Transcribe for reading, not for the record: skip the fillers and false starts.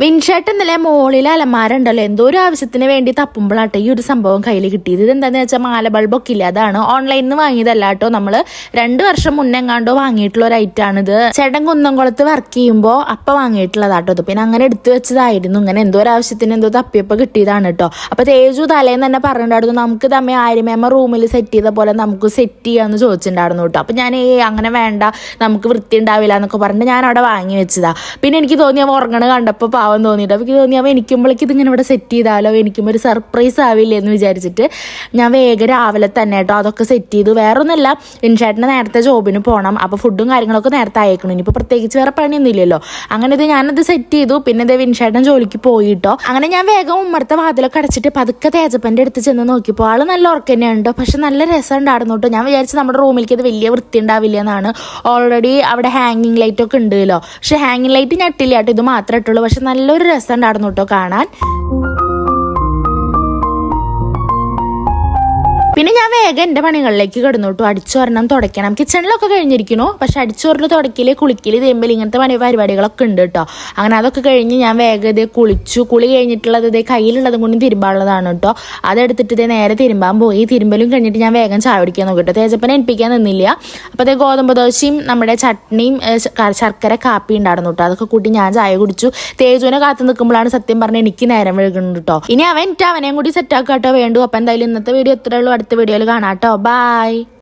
വിൻഷേട്ട് ഇന്നലെ മോളിൽ അലമാര ഉണ്ടല്ലോ എന്തോ ഒരു ആവശ്യത്തിന് വേണ്ടി തപ്പുമ്പോഴാട്ടെ ഈ ഒരു സംഭവം കയ്യിൽ കിട്ടിയത്. ഇതെന്താന്ന് വെച്ചാൽ മാല ബൾബൊക്കെ ഇല്ല, അതാണ് ഓൺലൈനിൽ നിന്ന് വാങ്ങിയതല്ല കേട്ടോ. നമ്മള് 2 വർഷം മുന്നേ എങ്ങാണ്ടോ വാങ്ങിയിട്ടുള്ള ഒരു ഐറ്റം ആണിത്. ചേട്ടൻ കുന്നംകുളത്ത് വർക്ക് ചെയ്യുമ്പോൾ അപ്പൊ വാങ്ങിയിട്ടുള്ളതാട്ടോ ഇത്. പിന്നെ അങ്ങനെ എടുത്തു വെച്ചതായിരുന്നു. ഇങ്ങനെ എന്തോ ഒരു ആവശ്യത്തിന് എന്തോ തപ്പിയപ്പോ കിട്ടിയതാണ് കേട്ടോ. അപ്പൊ തേജു തലേന്ന് തന്നെ പറഞ്ഞിട്ടുണ്ടായിരുന്നു നമുക്ക് തമ്മി ആര്യമേമ്മ റൂമിൽ സെറ്റ് ചെയ്ത പോലെ നമുക്ക് സെറ്റ് ചെയ്യാന്ന് ചോദിച്ചിട്ടുണ്ടായിരുന്നു കേട്ടോ. അപ്പൊ ഞാൻ അങ്ങനെ വേണ്ട, നമുക്ക് വൃത്തി ഉണ്ടാവില്ല എന്നൊക്കെ പറഞ്ഞിട്ട് ഞാൻ അവിടെ വാങ്ങി വെച്ചതാ. പിന്നെ എനിക്ക് തോന്നി അവ ഉറങ്ങണ കണ്ടപ്പോൾ പാവം തോന്നിയിട്ട് എനിക്ക് തോന്നി അവ എനിക്കുമ്പോഴേക്ക് ഇതിങ്ങനെ ഇവിടെ സെറ്റ് ചെയ്താലോ, എനിക്കും ഒരു സർപ്രൈസ് ആവില്ലേ എന്ന് വിചാരിച്ചിട്ട് ഞാൻ വേഗം രാവിലെ തന്നെ കേട്ടോ അതൊക്കെ സെറ്റ് ചെയ്തു. വേറെ ഒന്നുമല്ല, വിൻഷേട്ടന് നേരത്തെ ജോബിന് പോകണം, അപ്പോൾ ഫുഡും കാര്യങ്ങളൊക്കെ നേരത്തെ അയക്കണം. ഇനിയിപ്പോൾ പ്രത്യേകിച്ച് വേറെ പണിയൊന്നും ഇല്ലല്ലോ. അങ്ങനെ ഇത് ഞാനത് സെറ്റ് ചെയ്തു. പിന്നെ ഇത് വിൻഷേട്ടൻ ജോലിക്ക് പോയിട്ടോ. അങ്ങനെ ഞാൻ വേഗം ഉമ്മറത്തെ വാതിലൊക്കെ അടച്ചിട്ട് പതുക്കെ തേജപ്പൻ്റെ അടുത്ത് ചെന്ന് നോക്കിയപ്പോൾ ആള് നല്ല ഉറക്കം തന്നെയുണ്ടോ, പക്ഷെ നല്ല രസം ഉണ്ടായിരുന്നു കേട്ടോ. ഞാൻ വിചാരിച്ചു നമ്മുടെ റൂമിലേക്ക് ഇത് വലിയ വൃത്തി ഉണ്ടാവില്ല എന്നാണ്. ഓൾറെഡി അവിടെ ഹാങ്ങിങ് ലൈറ്റ് ഒക്കെ ഉണ്ടല്ലോ, പക്ഷെ ഹാങ്ങിങ് ലൈറ്റ് ഞാൻ ഇട്ടില്ല കേട്ടോ, ഇത് മാത്രമേ ഇട്ടുള്ളൂ. പക്ഷെ നല്ലൊരു രസം ഉണ്ടായിരുന്നു കേട്ടോ കാണാൻ. പിന്നെ ഞാൻ വേഗം എൻ്റെ പണികളിലേക്ക് കിടന്നു കേട്ടോ. അടിച്ചോരണം, തുടയ്ക്കണം, കിച്ചണിലൊക്കെ കഴിഞ്ഞിരിക്കണു. പക്ഷെ അടിച്ചോറിൽ തുടയ്ക്കല് കുളിക്കല് തേമ്പല് ഇങ്ങനത്തെ പരിപാടികളൊക്കെ ഉണ്ട് കേട്ടോ. അങ്ങനെ അതൊക്കെ കഴിഞ്ഞ് ഞാൻ വേഗം ഇതേ കുളിച്ചു. കുളി കഴിഞ്ഞിട്ടുള്ളത് ഇതേ കയ്യിലുള്ളതും കൊണ്ട് തിരുമ്പാനുള്ളതാണ് കേട്ടോ. അതെടുത്തിട്ട് ഇതേ നേരെ തിരുമ്പാൻ പോയി. തിരുമ്പലും കഴിഞ്ഞിട്ട് ഞാൻ വേഗം ചായ കുടിക്കാൻ നോക്കിട്ടോ. തേജപ്പനെ എണിപ്പിക്കാൻ നിന്നില്ല. അപ്പോൾ അതേ ഗോതമ്പ് ദോശയും നമ്മുടെ ചട്നിയും ശർക്കര കാപ്പി ഉണ്ടായിരുന്നു കേട്ടോ. അതൊക്കെ കൂട്ടി ഞാൻ ചായ കുടിച്ചു. തേജുവിനെ കാത്തു നിൽക്കുമ്പോഴാണ് സത്യം പറഞ്ഞാൽ എനിക്ക് നേരം വൈകുന്നുണ്ട് കേട്ടോ. ഇനി അവനെയും കൂടി സെറ്റാക്കാട്ടോ വേണ്ടു. അപ്പോൾ എന്തായാലും ഇന്നത്തെ വീഡിയോ ഇത്രയേ ഉള്ളൂ. അടുത്ത വീഡിയോയിൽ കാണാം കേട്ടോ. ബൈ.